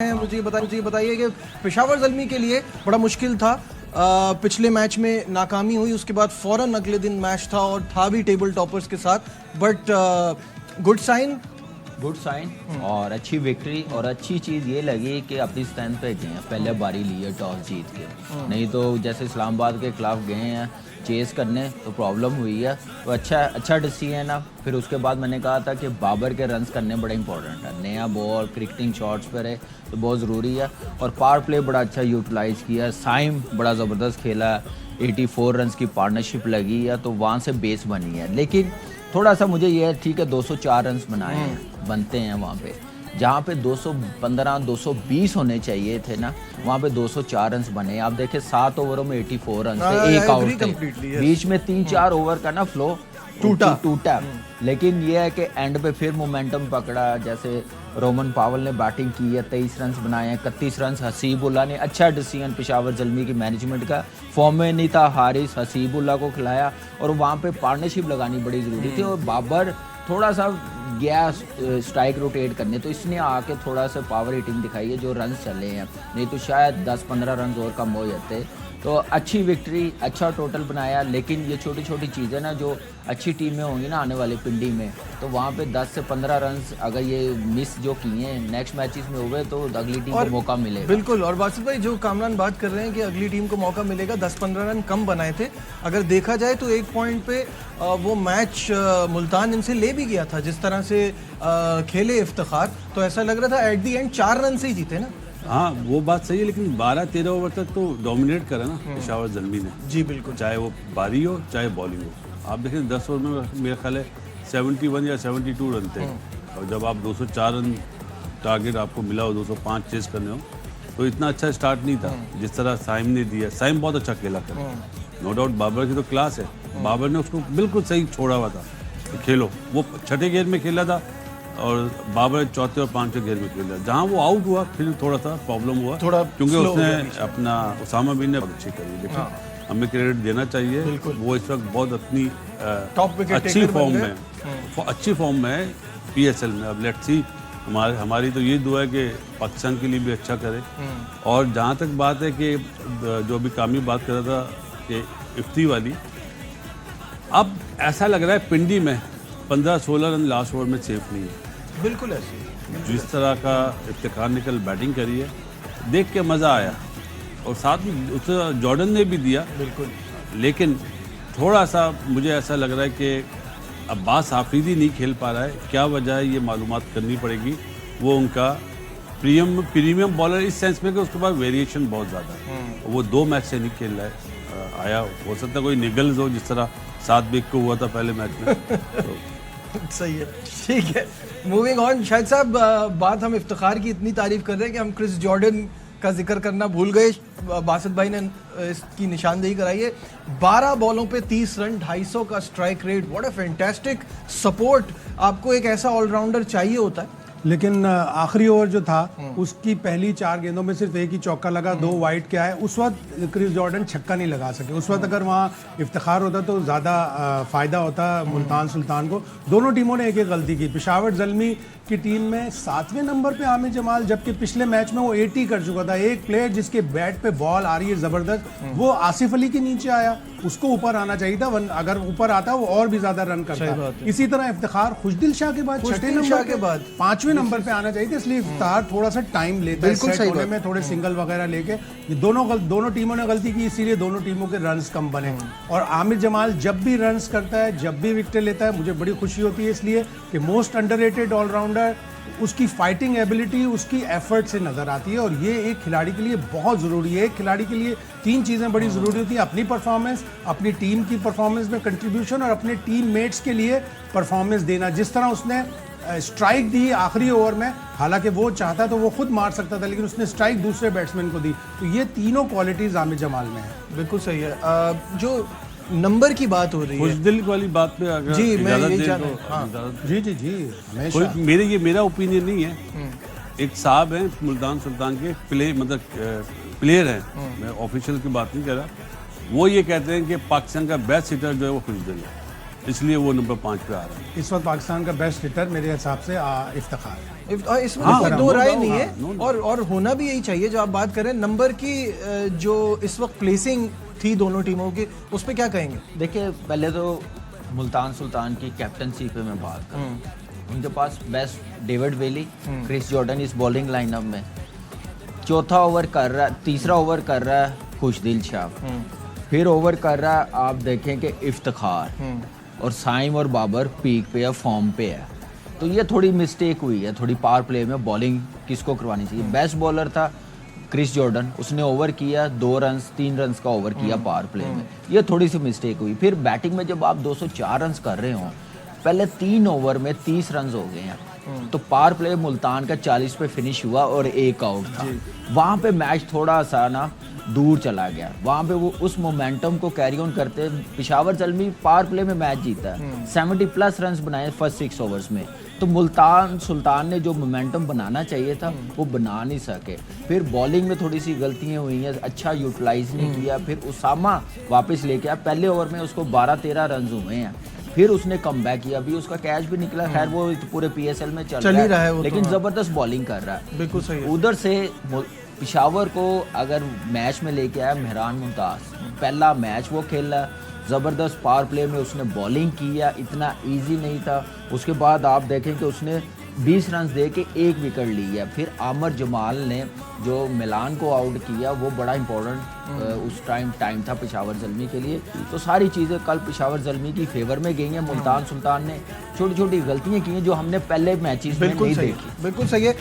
मुझे बताइए कि पेशावर ज़ल्मी के लिए बड़ा मुश्किल था। पिछले मैच में नाकामी हुई, उसके बाद फौरन अगले दिन मैच था और था भी टेबल टॉपर्स के साथ, बट गुड साइन और अच्छी विक्ट्री। और अच्छी चीज़ ये लगी कि अपनी स्ट्रेंथ पे गए हैं, पहले बारी ली है टॉस जीत के, नहीं तो जैसे इस्लामाबाद के खिलाफ गए हैं चेस करने तो प्रॉब्लम हुई है। तो अच्छा डिसीजन है। फिर उसके बाद मैंने कहा था कि बाबर के रन्स करने बड़ा इंपॉर्टेंट है, नया बॉल क्रिकेटिंग शॉट्स पर है तो बहुत ज़रूरी है। और पावर प्ले बड़ा अच्छा यूटिलाइज़ किया, साइम बड़ा ज़बरदस्त खेला, 84 रन्स की पार्टनरशिप लगी है तो वहाँ से बेस बनी है। लेकिन थोड़ा सा मुझे ये ठीक है 204 रन्स बनाए हैं, बनते हैं वहाँ पे, जहाँ पे 215 220 होने चाहिए थे ना, वहाँ पे 204 रन्स बने। आप देखें 7 ओवरों में 84 रन थे, एक आउट थे, बीच में 3-4 ओवर का ना फ्लो टूटा। लेकिन ये है कि एंड पे फिर मोमेंटम पकड़ा, जैसे रोमन पावल ने बैटिंग की है, 23 रन बनाए हैं, 31 रन हसीबुल्ला ने। अच्छा डिसीजन पेशावर ज़ल्मी की मैनेजमेंट का, फॉर्म में नहीं था हारिस, हसीबुल्ला को खिलाया और वहाँ पे पार्टनरशिप लगानी बड़ी ज़रूरी थी। और बाबर थोड़ा सा गया स्ट्राइक रोटेट करने, तो इसने आके थोड़ा सा पावर हिटिंग दिखाई है, जो रन चले हैं, नहीं तो शायद 10-15 रन और कम हो जाते। तो अच्छी विक्ट्री, अच्छा टोटल बनाया। लेकिन ये छोटी छोटी चीज़ें ना जो अच्छी टीमें होंगी ना आने वाले पिंडी में, तो वहाँ पे 10 से 15 रन अगर ये मिस जो किए हैं नेक्स्ट मैचेस में हुए तो अगली टीम को मौका मिलेगा। बिल्कुल। और बासित भाई, जो कामरान बात कर रहे हैं कि अगली टीम को मौका मिलेगा, 10-15 रन कम बनाए थे। अगर देखा जाए तो एक पॉइंट पे वो मैच मुल्तान इनसे ले भी गया था, जिस तरह से खेले इफ्तिखार, तो ऐसा लग रहा था एट दी एंड 4 रन से ही जीते ना। हाँ वो बात सही है, लेकिन 12-13 ओवर तक तो डोमिनेट करा ना पेशावर ज़ल्मी ने। जी बिल्कुल, चाहे वो बारी हो चाहे बॉलिंग हो। आप देखें 10 ओवर में मेरा ख्याल है 71 या 72 रन थे, और जब आप 204 रन टारगेट आपको मिला हो, 205 चेस करने हो, तो इतना अच्छा स्टार्ट नहीं था जिस तरह साइम ने दिया। साइम बहुत अच्छा खेला कर, नो डाउट बाबर की तो क्लास है, बाबर ने उसको बिल्कुल सही छोड़ा हुआ था कि खेलो। वो छठे गेयर में खेला था और बाबर चौथे और पांचवें गेयर में खेला। जहाँ वो आउट हुआ फिर थोड़ा सा प्रॉब्लम हुआ, क्योंकि उसने अपना उसामा बिन ने बहुत अच्छी करी। लेकिन हमें क्रेडिट देना चाहिए, वो इस वक्त बहुत अपनी अच्छी फॉर्म में है PSL में। अब लेट्स सी, हमारी तो ये दुआ है कि पाकिस्तान के लिए भी अच्छा करे। और जहाँ तक बात है कि जो अभी कामी बात कर रहा था कि इफ्ती वाली, अब ऐसा लग रहा है पिंडी में 15-16 रन लास्ट ओवर में सेफ नहीं है। बिल्कुल ऐसे जिस तरह का इफ्तिखार ने कल बैटिंग करी है, देख के मज़ा आया। और साथ में उसे जॉर्डन ने भी दिया बिल्कुल। लेकिन थोड़ा सा मुझे ऐसा लग रहा है कि अब्बास हाफिज़ी नहीं खेल पा रहा है। क्या वजह है ये मालूमात करनी पड़ेगी। वो उनका प्रीमियम बॉलर इस सेंस में कि उसके पास वेरिएशन बहुत ज़्यादा है, वो 2 मैच से नहीं खेल रहा है। आया हो सकता है कोई निगल्स हो, जिस तरह 7 विकेट को हुआ था पहले मैच में। तो सही है, ठीक है। Moving on. शाहिद साहब, बात हम इफ्तिखार की इतनी तारीफ कर रहे हैं कि हम क्रिस जॉर्डन का जिक्र करना भूल गए। बासित भाई ने इसकी निशानदेही कराई है, 12 बॉलों पे 30 रन, 250 का strike rate. What a fantastic support. आपको एक ऐसा ऑलराउंडर चाहिए होता है। लेकिन आखिरी ओवर जो था उसकी पहली 4 गेंदों में सिर्फ एक ही चौका लगा, 2 वाइड के आए। उस वक्त क्रिस जॉर्डन छक्का नहीं लगा सके। उस वक्त अगर वहाँ इफ्तिखार होता तो ज़्यादा फ़ायदा होता मुल्तान सुल्तान को। दोनों टीमों ने एक एक गलती की। पेशावर ज़ल्मी की टीम में 7वें नंबर पे आमिर जमाल, जबकि पिछले मैच में वो 80 कर चुका था। एक प्लेयर जिसके बैट पे बॉल आ रही है ज़बरदस्त, वो आसिफ अली के नीचे आया, उसको ऊपर आना चाहिए था। अगर ऊपर आता वो और भी ज़्यादा रन करता। इसी तरह इफ्तिखार खुशदिल शाह के बाद 6ठे नंबर के बाद 5वें नंबर पे आना चाहिए था, इसलिए इफ्तिखार थोड़ा सा टाइम लेता है सेट होने में, थोड़े सिंगल वगैरह लेके। ये दोनों टीमों ने गलती की, इसीलिए दोनों टीमों के रन्स कम बने। और आमिर जमाल जब भी रन्स करता है, जब भी विकेट लेता है, मुझे बड़ी खुशी होती है, इसलिए कि मोस्ट अंडररेटेड ऑलराउंडर, उसकी फाइटिंग एबिलिटी, उसकी एफर्ट से नजर आती है। और ये एक खिलाड़ी के लिए बहुत ज़रूरी है। एक खिलाड़ी के लिए 3 चीज़ें बड़ी ज़रूरी होती हैं: अपनी परफॉर्मेंस, अपनी टीम की परफॉर्मेंस में कंट्रीब्यूशन, और अपने टीम मेट्स के लिए परफॉर्मेंस देना। जिस तरह उसने स्ट्राइक दी आखिरी ओवर में, हालांकि वो चाहता तो वो खुद मार सकता था, लेकिन उसने स्ट्राइक दूसरे बैट्समैन को दी। तो ये तीनों क्वालिटीज़ आमिर जमाल में है। बिल्कुल सही है। जो नंबर की बात हो रही है, खुशदिल वाली बात पे अगर जी मैं इजाज़त यही दें चाह तो हाँ। जी हमेशा। मेरा ओपिनियन नहीं है। एक साहब हैं मुल्तान सुल्तान के प्लेयर हैं, मैं ऑफिशियल की बात नहीं कर रहा। वो ये कहते हैं कि पाकिस्तान का बेस्ट हिटर जो है वो खुशदिल है, इसलिए वो नंबर 5 पे आ रहा है। इस वक्त पाकिस्तान का बेस्ट हिटर मेरे हिसाब से इफ्तिखार है। इसमें हाँ, कोई हाँ, दो no राय doubt, नहीं हाँ, है no doubt। और होना भी यही चाहिए। जो आप बात करें नंबर की, जो इस वक्त प्लेसिंग थी दोनों टीमों की, उस पर क्या कहेंगे? देखिए पहले तो मुल्तान सुल्तान की कैप्टनसी पे मैं बात करूँ, उनके पास बेस्ट डेविड वेली, क्रिस जॉर्डन इस बॉलिंग लाइनअप में। चौथा ओवर कर रहा है, तीसरा ओवर कर रहा है खुशदिल शाह, फिर ओवर कर रहा है आप देखें कि इफ्तिखार, और साइम और बाबर पीक पे है, फॉर्म पे है। तो ये थोड़ी मिस्टेक हुई है, थोड़ी पावर प्ले में बॉलिंग किसको करवानी चाहिए। बेस्ट बॉलर था क्रिस जॉर्डन, उसने ओवर किया 2 रन 3 रन का ओवर किया पावर प्ले में, ये थोड़ी सी मिस्टेक हुई। फिर बैटिंग में जब आप 204 रन कर रहे हो, पहले 3 ओवर में 30 रन हो गए हैं, तो पावर प्ले मुल्तान का 40 पे फिनिश हुआ और 1 आउट था। वहाँ पे मैच थोड़ा सा ना दूर चला गया, वहाँ पे वो उस मोमेंटम को कैरी ऑन करते पेशावर ज़ल्मी पावर प्ले में मैच जीता है, 70+ रन बनाए फर्स्ट 6 ओवर्स में। तो मुल्तान सुल्तान ने जो मोमेंटम बनाना चाहिए था वो बना नहीं सके। फिर बॉलिंग में थोड़ी सी गलतियाँ हुई हैं, अच्छा यूटिलाइज नहीं किया। फिर उसामा वापस लेके आया, पहले ओवर में उसको 12-13 रन हुए हैं, फिर उसने कम बैक किया, अभी उसका कैच भी निकला। खैर वो पूरे PSL में चल ही रहा है वो, लेकिन तो ज़बरदस्त बॉलिंग कर रहा है। बिल्कुल सही है। उधर से पेशावर को अगर मैच में लेके आया मेहरान मुमताज़, पहला मैच वो खेला, ज़बरदस्त पावर प्ले में उसने बॉलिंग किया, इतना इजी नहीं था। उसके बाद आप देखें कि उसने 20 रन दे के 1 विकेट ली है। फिर आमर जमाल ने जो मिलान को आउट किया, वो बड़ा इंपॉर्टेंट उस टाइम था पेशावर ज़ल्मी के लिए। तो सारी चीज़ें कल पेशावर ज़ल्मी की फेवर में गई हैं। मुल्तान सुल्तान ने छोटी छोटी गलतियाँ की हैं जो हमने पहले मैचेस में नहीं देखी। बिल्कुल सही है।